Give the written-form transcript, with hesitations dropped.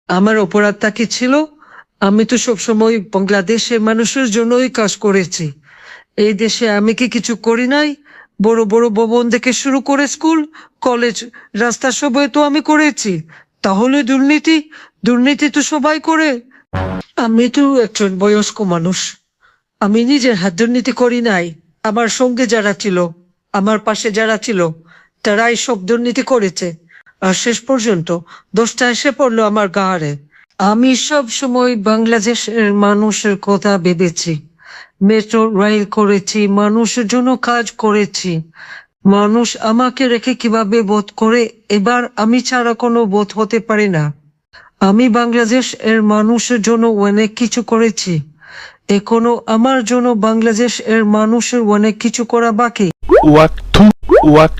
আমার অপরাধটা কি ছিল? আমি তো সবসময় বাংলাদেশের মানুষের জন্যই কাজ করেছি। এই দেশে আমি কি কিছু করি নাই? বড় বড় ভবন থেকে শুরু করে স্কুল, কলেজ, রাস্তা সবই তো আমি করেছি। তাহলে দুর্নীতি? দুর্নীতি তো সবাই করে। আমি তো একজন বয়স্ক মানুষ। আমি নিজের হাত দুর্নীতি করি নাই। আমার সঙ্গে যারা ছিল, আমার পাশে যারা ছিল, তারাই সব দুর্নীতি করেছে। আর শেষ পর্যন্ত দোষটা এসে পড়লো আমার ঘাড়ে। আমি সব সময় বাংলাদেশের মানুষের কথা ভেবেছি। মেট্রো রেল করেছি, মানুষের জন্য কাজ করেছি। মানুষ আমাকে রেখে কিভাবে বোধ করে, এবার আমি ছাড়া কোনো বোধ হতে পারি না। আমি বাংলাদেশ এর মানুষের জন্য অনেক কিছু করেছি। এখনো আমার জন্য বাংলাদেশ এর মানুষের অনেক কিছু করা বাকি। What? What?